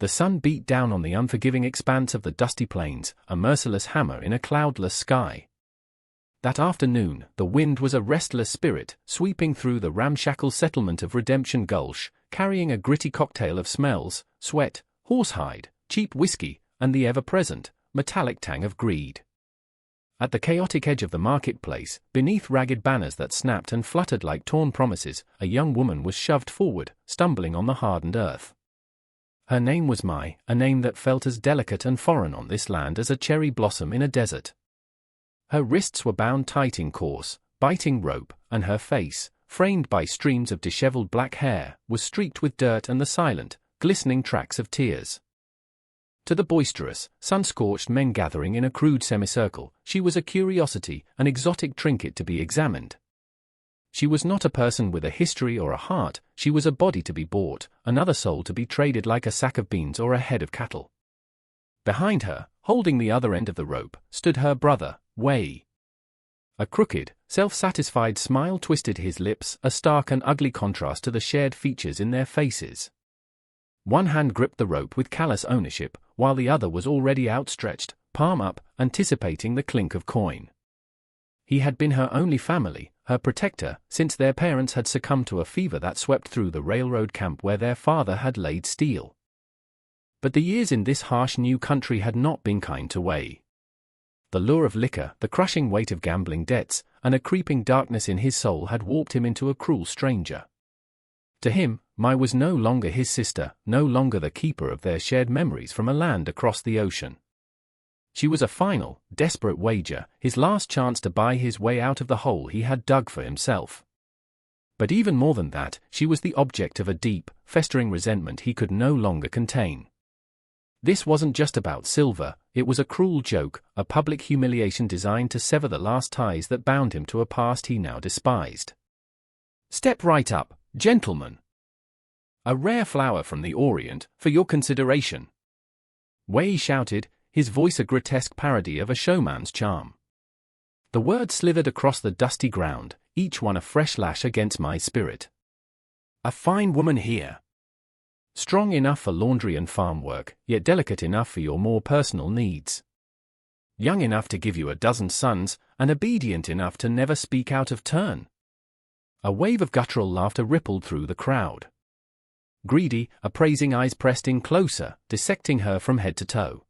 The sun beat down on the unforgiving expanse of the dusty plains, a merciless hammer in a cloudless sky. That afternoon, the wind was a restless spirit, sweeping through the ramshackle settlement of Redemption Gulch, carrying a gritty cocktail of smells, sweat, horsehide, cheap whiskey, and the ever-present, metallic tang of greed. At the chaotic edge of the marketplace, beneath ragged banners that snapped and fluttered like torn promises, a young woman was shoved forward, stumbling on the hardened earth. Her name was Mai, a name that felt as delicate and foreign on this land as a cherry blossom in a desert. Her wrists were bound tight in coarse, biting rope, and her face, framed by streams of disheveled black hair, was streaked with dirt and the silent, glistening tracks of tears. To the boisterous, sun-scorched men gathering in a crude semicircle, she was a curiosity, an exotic trinket to be examined. She was not a person with a history or a heart, she was a body to be bought, another soul to be traded like a sack of beans or a head of cattle. Behind her, holding the other end of the rope, stood her brother, Wei. A crooked, self-satisfied smile twisted his lips, a stark and ugly contrast to the shared features in their faces. One hand gripped the rope with callous ownership, while the other was already outstretched, palm up, anticipating the clink of coin. He had been her only family, her protector, since their parents had succumbed to a fever that swept through the railroad camp where their father had laid steel. But the years in this harsh new country had not been kind to Wei. The lure of liquor, the crushing weight of gambling debts, and a creeping darkness in his soul had warped him into a cruel stranger. To him, Mai was no longer his sister, no longer the keeper of their shared memories from a land across the ocean. She was a final, desperate wager, his last chance to buy his way out of the hole he had dug for himself. But even more than that, she was the object of a deep, festering resentment he could no longer contain. This wasn't just about silver, it was a cruel joke, a public humiliation designed to sever the last ties that bound him to a past he now despised. "Step right up, gentlemen. A rare flower from the Orient, for your consideration," Wei shouted, his voice a grotesque parody of a showman's charm. The words slithered across the dusty ground, each one a fresh lash against my spirit. "A fine woman here. Strong enough for laundry and farm work, yet delicate enough for your more personal needs. Young enough to give you a dozen sons, and obedient enough to never speak out of turn." A wave of guttural laughter rippled through the crowd. Greedy, appraising eyes pressed in closer, dissecting her from head to toe.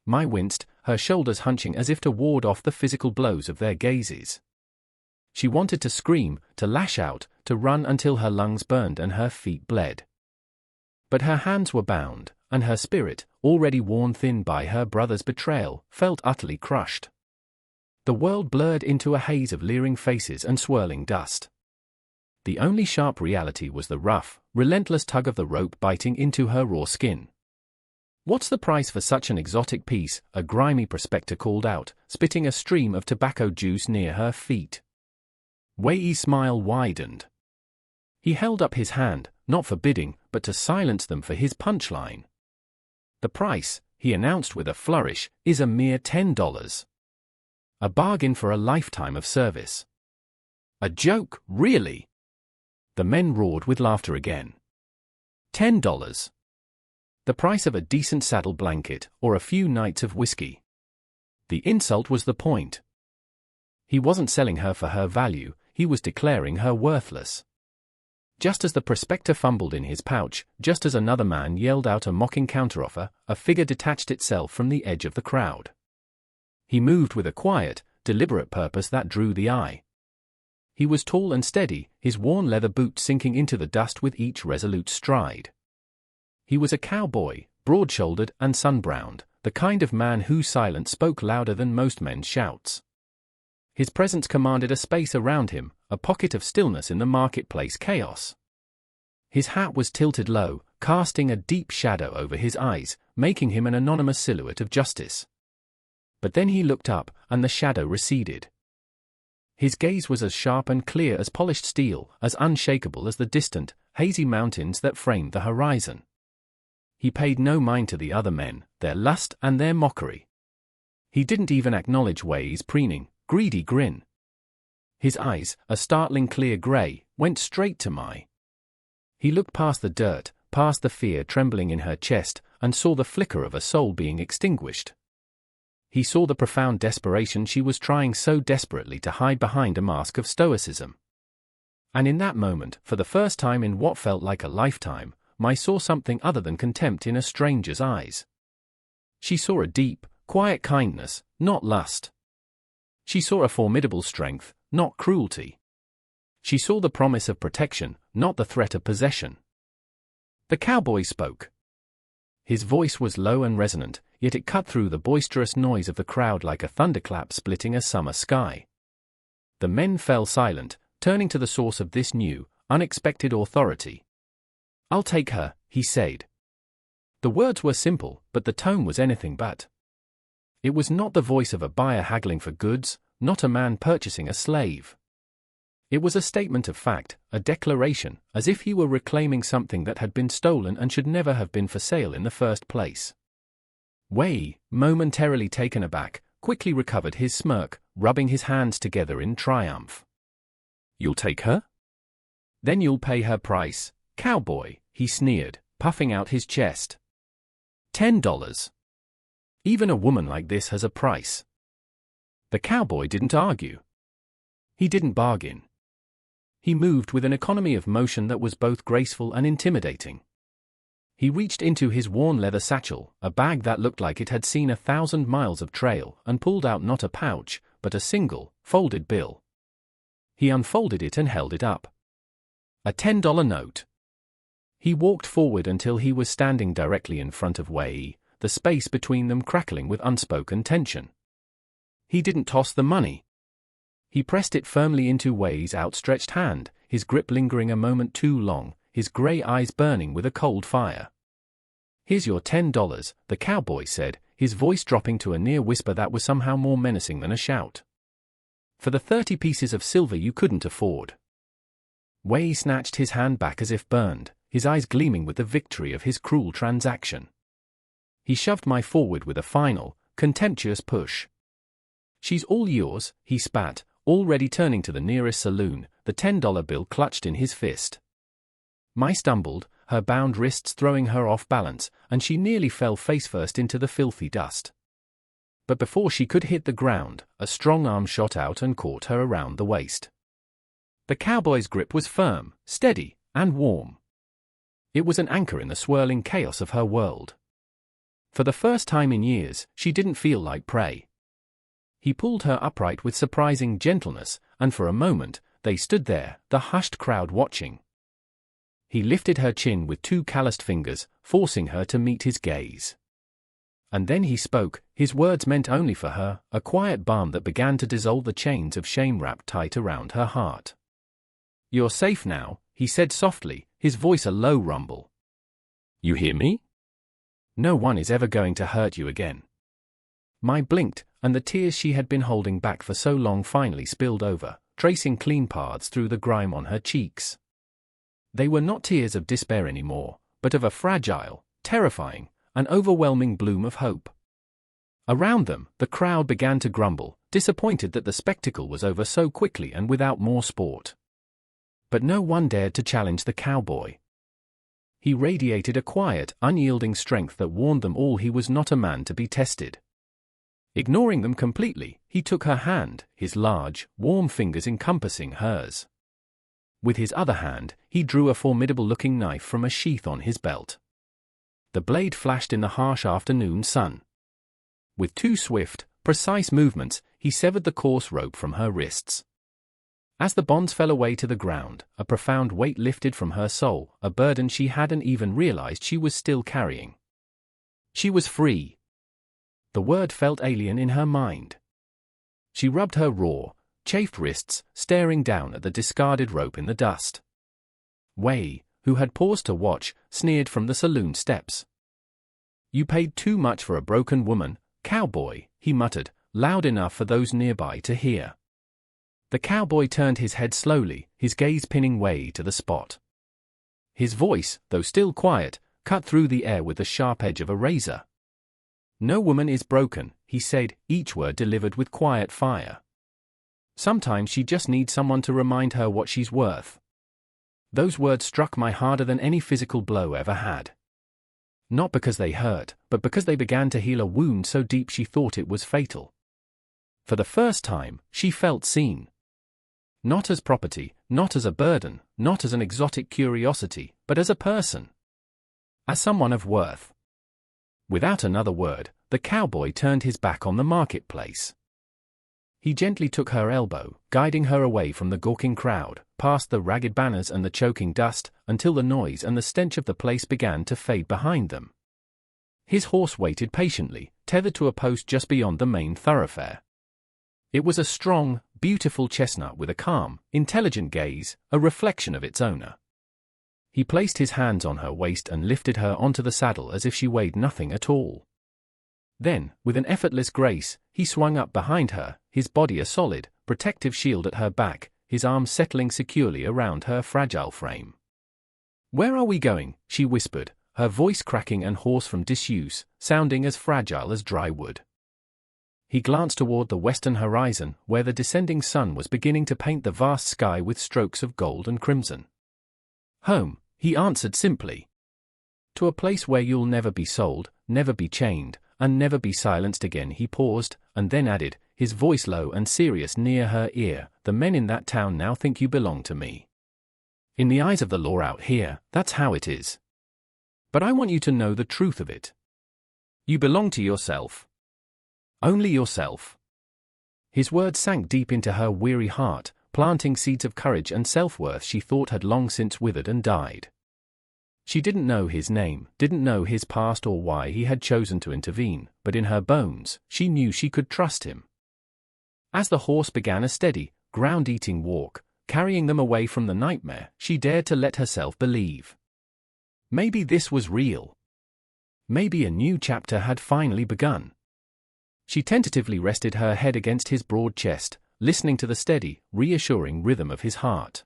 Mai winced, her shoulders hunching as if to ward off the physical blows of their gazes. She wanted to scream, to lash out, to run until her lungs burned and her feet bled. But her hands were bound, and her spirit, already worn thin by her brother's betrayal, felt utterly crushed. The world blurred into a haze of leering faces and swirling dust. The only sharp reality was the rough, relentless tug of the rope biting into her raw skin. "What's the price for such an exotic piece?" a grimy prospector called out, spitting a stream of tobacco juice near her feet. Wei's smile widened. He held up his hand, not for bidding, but to silence them for his punchline. "The price," he announced with a flourish, "is a mere $10. A bargain for a lifetime of service." "A joke, really?" The men roared with laughter again. $10. The price of a decent saddle blanket, or a few nights of whiskey. The insult was the point. He wasn't selling her for her value, he was declaring her worthless. Just as the prospector fumbled in his pouch, just as another man yelled out a mocking counteroffer, a figure detached itself from the edge of the crowd. He moved with a quiet, deliberate purpose that drew the eye. He was tall and steady, his worn leather boots sinking into the dust with each resolute stride. He was a cowboy, broad-shouldered and sun-browned, the kind of man whose silence spoke louder than most men's shouts. His presence commanded a space around him, a pocket of stillness in the marketplace chaos. His hat was tilted low, casting a deep shadow over his eyes, making him an anonymous silhouette of justice. But then he looked up, and the shadow receded. His gaze was as sharp and clear as polished steel, as unshakable as the distant, hazy mountains that framed the horizon. He paid no mind to the other men, their lust and their mockery. He didn't even acknowledge Wei's preening, greedy grin. His eyes, a startling clear gray, went straight to Mai. He looked past the dirt, past the fear trembling in her chest, and saw the flicker of a soul being extinguished. He saw the profound desperation she was trying so desperately to hide behind a mask of stoicism. And in that moment, for the first time in what felt like a lifetime, Mai saw something other than contempt in a stranger's eyes. She saw a deep, quiet kindness, not lust. She saw a formidable strength, not cruelty. She saw the promise of protection, not the threat of possession. The cowboy spoke. His voice was low and resonant, yet it cut through the boisterous noise of the crowd like a thunderclap splitting a summer sky. The men fell silent, turning to the source of this new, unexpected authority. "I'll take her," he said. The words were simple, but the tone was anything but. It was not the voice of a buyer haggling for goods, not a man purchasing a slave. It was a statement of fact, a declaration, as if he were reclaiming something that had been stolen and should never have been for sale in the first place. Wei, momentarily taken aback, quickly recovered his smirk, rubbing his hands together in triumph. "You'll take her? Then you'll pay her price, cowboy," he sneered, puffing out his chest. $10. Even a woman like this has a price. The cowboy didn't argue. He didn't bargain. He moved with an economy of motion that was both graceful and intimidating. He reached into his worn leather satchel, a bag that looked like it had seen 1,000 miles of trail, and pulled out not a pouch, but a single, folded bill. He unfolded it and held it up. A $10 note. He walked forward until he was standing directly in front of Wei, the space between them crackling with unspoken tension. He didn't toss the money. He pressed it firmly into Wei's outstretched hand, his grip lingering a moment too long, his grey eyes burning with a cold fire. "Here's your $10, the cowboy said, his voice dropping to a near whisper that was somehow more menacing than a shout. "For the 30 pieces of silver you couldn't afford." Wei snatched his hand back as if burned, his eyes gleaming with the victory of his cruel transaction. He shoved Mai forward with a final, contemptuous push. "She's all yours," he spat, already turning to the nearest saloon, the $10 bill clutched in his fist. Mai stumbled, her bound wrists throwing her off balance, and she nearly fell face-first into the filthy dust. But before she could hit the ground, a strong arm shot out and caught her around the waist. The cowboy's grip was firm, steady, and warm. It was an anchor in the swirling chaos of her world. For the first time in years, she didn't feel like prey. He pulled her upright with surprising gentleness, and for a moment, they stood there, the hushed crowd watching. He lifted her chin with two calloused fingers, forcing her to meet his gaze. And then he spoke, his words meant only for her, a quiet balm that began to dissolve the chains of shame wrapped tight around her heart. "You're safe now," he said softly, his voice a low rumble. "You hear me? No one is ever going to hurt you again." Mai blinked, and the tears she had been holding back for so long finally spilled over, tracing clean paths through the grime on her cheeks. They were not tears of despair anymore, but of a fragile, terrifying, an overwhelming bloom of hope. Around them, the crowd began to grumble, disappointed that the spectacle was over so quickly and without more sport. But no one dared to challenge the cowboy. He radiated a quiet, unyielding strength that warned them all he was not a man to be tested. Ignoring them completely, he took her hand, his large, warm fingers encompassing hers. With his other hand, he drew a formidable-looking knife from a sheath on his belt. The blade flashed in the harsh afternoon sun. With two swift, precise movements, he severed the coarse rope from her wrists. As the bonds fell away to the ground, a profound weight lifted from her soul, a burden she hadn't even realized she was still carrying. She was free. The word felt alien in her mind. She rubbed her raw, chafed wrists, staring down at the discarded rope in the dust. Wei, who had paused to watch, sneered from the saloon steps. "You paid too much for a broken woman, cowboy," he muttered, loud enough for those nearby to hear. The cowboy turned his head slowly, his gaze pinning Wei to the spot. His voice, though still quiet, cut through the air with the sharp edge of a razor. "No woman is broken," he said, each word delivered with quiet fire. "Sometimes she just needs someone to remind her what she's worth." Those words struck me harder than any physical blow ever had. Not because they hurt, but because they began to heal a wound so deep she thought it was fatal. For the first time, she felt seen. Not as property, not as a burden, not as an exotic curiosity, but as a person. As someone of worth. Without another word, the cowboy turned his back on the marketplace. He gently took her elbow, guiding her away from the gawking crowd, past the ragged banners and the choking dust, until the noise and the stench of the place began to fade behind them. His horse waited patiently, tethered to a post just beyond the main thoroughfare. It was a strong, beautiful chestnut with a calm, intelligent gaze, a reflection of its owner. He placed his hands on her waist and lifted her onto the saddle as if she weighed nothing at all. Then, with an effortless grace, he swung up behind her, his body a solid, protective shield at her back, his arms settling securely around her fragile frame. "Where are we going?" she whispered, her voice cracking and hoarse from disuse, sounding as fragile as dry wood. He glanced toward the western horizon, where the descending sun was beginning to paint the vast sky with strokes of gold and crimson. "Home," he answered simply. "To a place where you'll never be sold, never be chained, and never be silenced again." He paused, and then added, his voice low and serious near her ear, "The men in that town now think you belong to me. In the eyes of the law out here, that's how it is. But I want you to know the truth of it. You belong to yourself. Only yourself." His words sank deep into her weary heart, planting seeds of courage and self-worth she thought had long since withered and died. She didn't know his name, didn't know his past or why he had chosen to intervene, but in her bones, she knew she could trust him. As the horse began a steady, ground-eating walk, carrying them away from the nightmare, she dared to let herself believe. Maybe this was real. Maybe a new chapter had finally begun. She tentatively rested her head against his broad chest, listening to the steady, reassuring rhythm of his heart.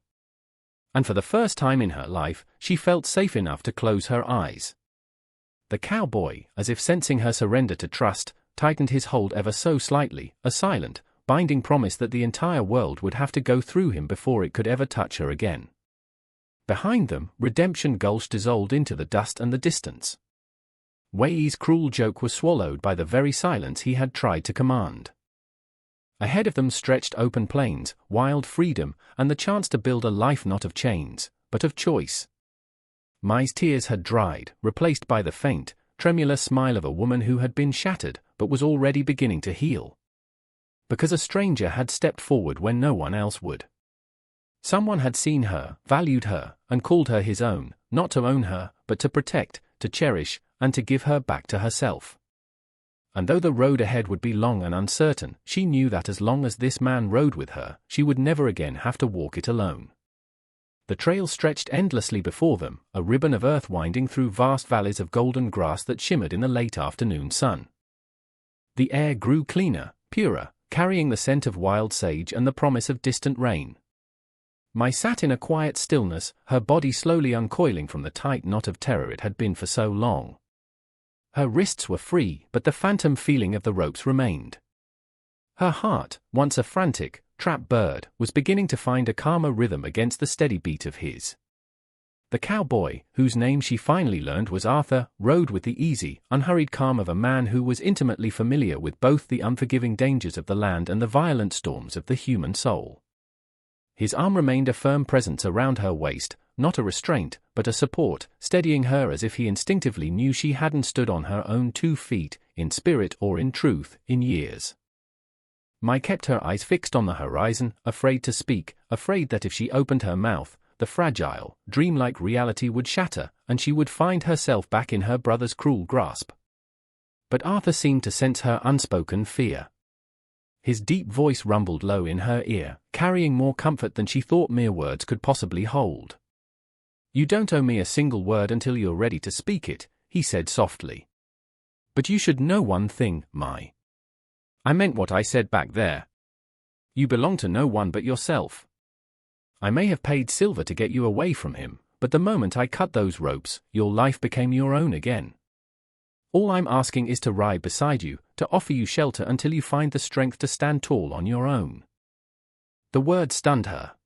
And for the first time in her life, she felt safe enough to close her eyes. The cowboy, as if sensing her surrender to trust, tightened his hold ever so slightly, a silent, binding promise that the entire world would have to go through him before it could ever touch her again. Behind them, Redemption Gulch dissolved into the dust and the distance. Wei's cruel joke was swallowed by the very silence he had tried to command. Ahead of them stretched open plains, wild freedom, and the chance to build a life not of chains, but of choice. Mai's tears had dried, replaced by the faint, tremulous smile of a woman who had been shattered, but was already beginning to heal. Because a stranger had stepped forward when no one else would. Someone had seen her, valued her, and called her his own, not to own her, but to protect, to cherish, and to give her back to herself. And though the road ahead would be long and uncertain, she knew that as long as this man rode with her, she would never again have to walk it alone. The trail stretched endlessly before them, a ribbon of earth winding through vast valleys of golden grass that shimmered in the late afternoon sun. The air grew cleaner, purer, carrying the scent of wild sage and the promise of distant rain. Mai sat in a quiet stillness, her body slowly uncoiling from the tight knot of terror it had been for so long. Her wrists were free, but the phantom feeling of the ropes remained. Her heart, once a frantic, trapped bird, was beginning to find a calmer rhythm against the steady beat of his. The cowboy, whose name she finally learned was Arthur, rode with the easy, unhurried calm of a man who was intimately familiar with both the unforgiving dangers of the land and the violent storms of the human soul. His arm remained a firm presence around her waist, not a restraint, but a support, steadying her as if he instinctively knew she hadn't stood on her own 2 feet, in spirit or in truth, in years. Mai kept her eyes fixed on the horizon, afraid to speak, afraid that if she opened her mouth, the fragile, dreamlike reality would shatter, and she would find herself back in her brother's cruel grasp. But Arthur seemed to sense her unspoken fear. His deep voice rumbled low in her ear, carrying more comfort than she thought mere words could possibly hold. "You don't owe me a single word until you're ready to speak it," he said softly. "But you should know one thing, Mai. I meant what I said back there. You belong to no one but yourself. I may have paid silver to get you away from him, but the moment I cut those ropes, your life became your own again. All I'm asking is to ride beside you, to offer you shelter until you find the strength to stand tall on your own." The word stunned her.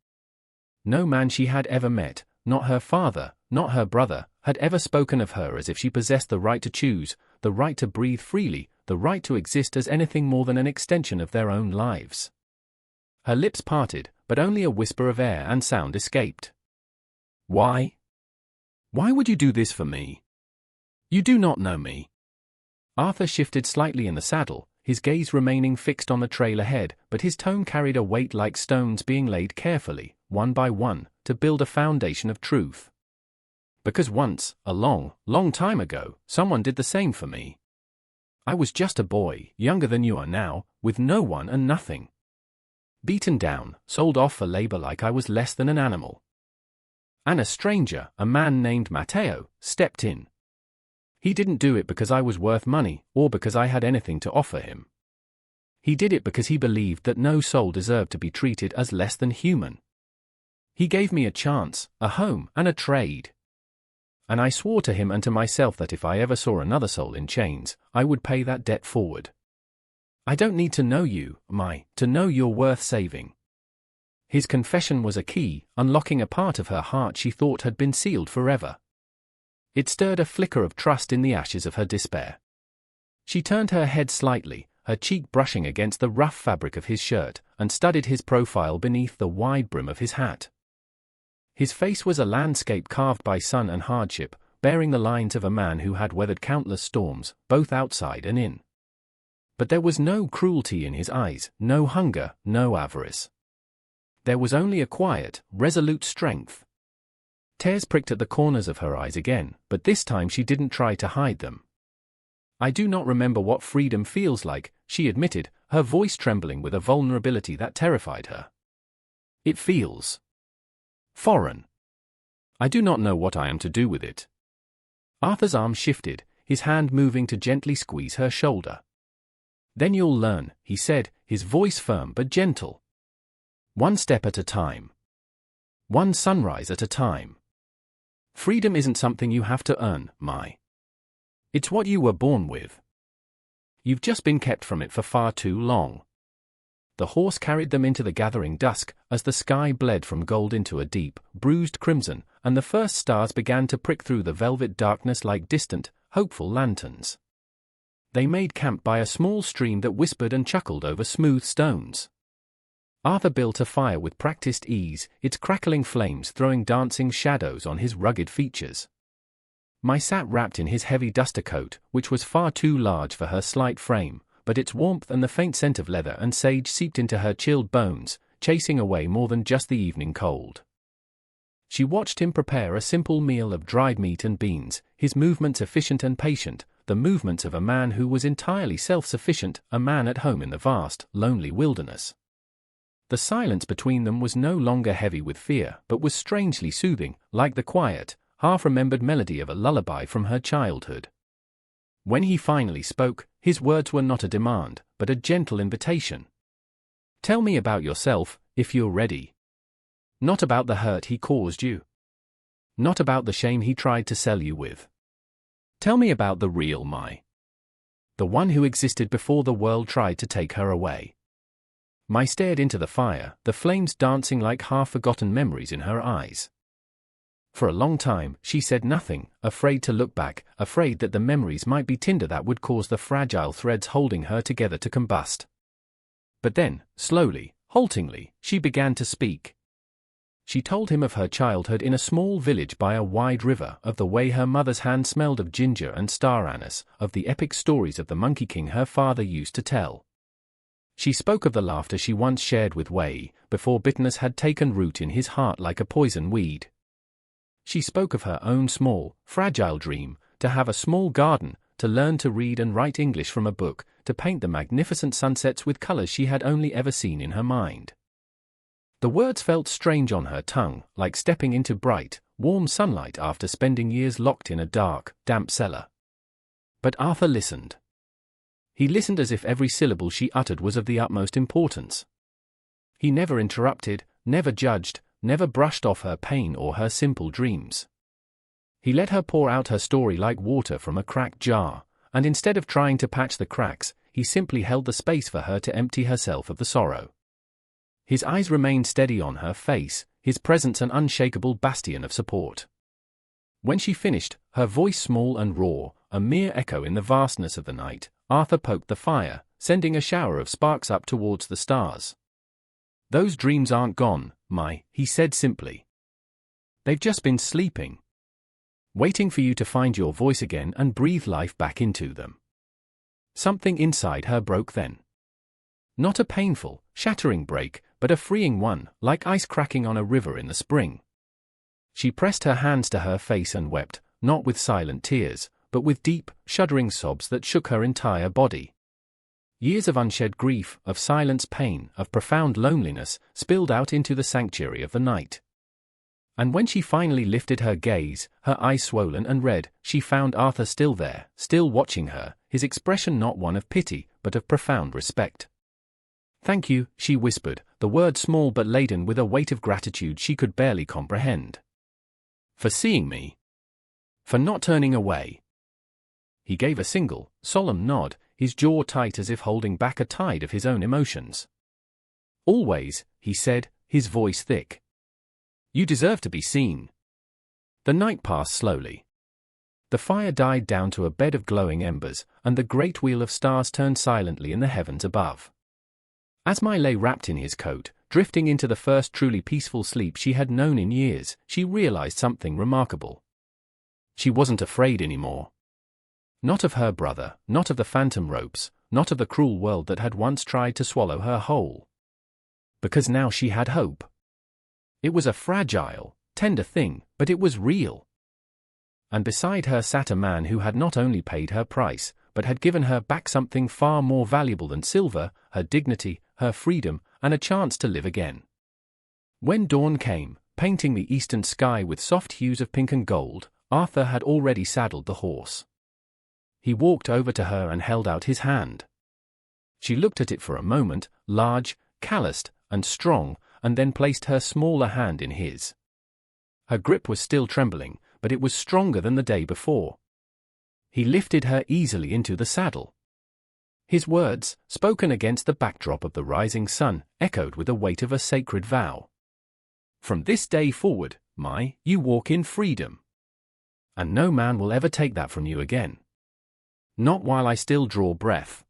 No man she had ever met, not her father, not her brother, had ever spoken of her as if she possessed the right to choose, the right to breathe freely, the right to exist as anything more than an extension of their own lives. Her lips parted, but only a whisper of air and sound escaped. Why? Why would you do this for me? You do not know me. Arthur shifted slightly in the saddle, his gaze remaining fixed on the trail ahead, but his tone carried a weight like stones being laid carefully, one by one, to build a foundation of truth. Because once, a long, long time ago, someone did the same for me. I was just a boy, younger than you are now, with no one and nothing. Beaten down, sold off for labor like I was less than an animal. And a stranger, a man named Matteo, stepped in. He didn't do it because I was worth money, or because I had anything to offer him. He did it because he believed that no soul deserved to be treated as less than human. He gave me a chance, a home, and a trade. And I swore to him and to myself that if I ever saw another soul in chains, I would pay that debt forward. I don't need to know you, to know you're worth saving. His confession was a key, unlocking a part of her heart she thought had been sealed forever. It stirred a flicker of trust in the ashes of her despair. She turned her head slightly, her cheek brushing against the rough fabric of his shirt, and studied his profile beneath the wide brim of his hat. His face was a landscape carved by sun and hardship, bearing the lines of a man who had weathered countless storms, both outside and in. But there was no cruelty in his eyes, no hunger, no avarice. There was only a quiet, resolute strength. Tears pricked at the corners of her eyes again, but this time she didn't try to hide them. I do not remember what freedom feels like, she admitted, her voice trembling with a vulnerability that terrified her. It feels foreign. I do not know what I am to do with it. Arthur's arm shifted, his hand moving to gently squeeze her shoulder. Then you'll learn, he said, his voice firm but gentle. One step at a time. One sunrise at a time. Freedom isn't something you have to earn, It's what you were born with. You've just been kept from it for far too long. The horse carried them into the gathering dusk, as the sky bled from gold into a deep, bruised crimson, and the first stars began to prick through the velvet darkness like distant, hopeful lanterns. They made camp by a small stream that whispered and chuckled over smooth stones. Arthur built a fire with practiced ease, its crackling flames throwing dancing shadows on his rugged features. Mai sat wrapped in his heavy duster coat, which was far too large for her slight frame, but its warmth and the faint scent of leather and sage seeped into her chilled bones, chasing away more than just the evening cold. She watched him prepare a simple meal of dried meat and beans, his movements efficient and patient, the movements of a man who was entirely self-sufficient, a man at home in the vast, lonely wilderness. The silence between them was no longer heavy with fear, but was strangely soothing, like the quiet, half-remembered melody of a lullaby from her childhood. When he finally spoke, his words were not a demand, but a gentle invitation. Tell me about yourself, if you're ready. Not about the hurt he caused you. Not about the shame he tried to sell you with. Tell me about the real Mai. The one who existed before the world tried to take her away. Mai stared into the fire, the flames dancing like half-forgotten memories in her eyes. For a long time, she said nothing, afraid to look back, afraid that the memories might be tinder that would cause the fragile threads holding her together to combust. But then, slowly, haltingly, she began to speak. She told him of her childhood in a small village by a wide river, of the way her mother's hand smelled of ginger and star anise, of the epic stories of the Monkey King her father used to tell. She spoke of the laughter she once shared with Wei, before bitterness had taken root in his heart like a poison weed. She spoke of her own small, fragile dream, to have a small garden, to learn to read and write English from a book, to paint the magnificent sunsets with colors she had only ever seen in her mind. The words felt strange on her tongue, like stepping into bright, warm sunlight after spending years locked in a dark, damp cellar. But Arthur listened. He listened as if every syllable she uttered was of the utmost importance. He never interrupted, never judged, never brushed off her pain or her simple dreams. He let her pour out her story like water from a cracked jar, and instead of trying to patch the cracks, he simply held the space for her to empty herself of the sorrow. His eyes remained steady on her face, his presence an unshakable bastion of support. When she finished, her voice small and raw, a mere echo in the vastness of the night, Arthur poked the fire, sending a shower of sparks up towards the stars. "Those dreams aren't gone, he said simply. "They've just been sleeping. Waiting for you to find your voice again and breathe life back into them." Something inside her broke then. Not a painful, shattering break, but a freeing one, like ice cracking on a river in the spring. She pressed her hands to her face and wept, not with silent tears, but with deep, shuddering sobs that shook her entire body. Years of unshed grief, of silence pain, of profound loneliness, spilled out into the sanctuary of the night. And when she finally lifted her gaze, her eyes swollen and red, she found Arthur still there, still watching her, his expression not one of pity, but of profound respect. "Thank you," she whispered, the word small but laden with a weight of gratitude she could barely comprehend. "For seeing me. For not turning away." He gave a single, solemn nod, his jaw tight as if holding back a tide of his own emotions. "Always," he said, his voice thick. "You deserve to be seen." The night passed slowly. The fire died down to a bed of glowing embers, and the great wheel of stars turned silently in the heavens above. As Mai lay wrapped in his coat, drifting into the first truly peaceful sleep she had known in years, she realized something remarkable. She wasn't afraid anymore. Not of her brother, not of the phantom ropes, not of the cruel world that had once tried to swallow her whole. Because now she had hope. It was a fragile, tender thing, but it was real. And beside her sat a man who had not only paid her price, but had given her back something far more valuable than silver, her dignity, her freedom, and a chance to live again. When dawn came, painting the eastern sky with soft hues of pink and gold, Arthur had already saddled the horse. He walked over to her and held out his hand. She looked at it for a moment, large, calloused, and strong, and then placed her smaller hand in his. Her grip was still trembling, but it was stronger than the day before. He lifted her easily into the saddle. His words, spoken against the backdrop of the rising sun, echoed with the weight of a sacred vow. "From this day forward, you walk in freedom. And no man will ever take that from you again. Not while I still draw breath."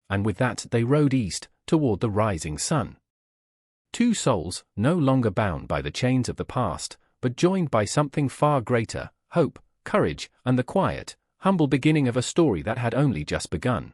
And with that they rode east, toward the rising sun. Two souls, no longer bound by the chains of the past, but joined by something far greater, hope, courage, and the quiet, humble beginning of a story that had only just begun.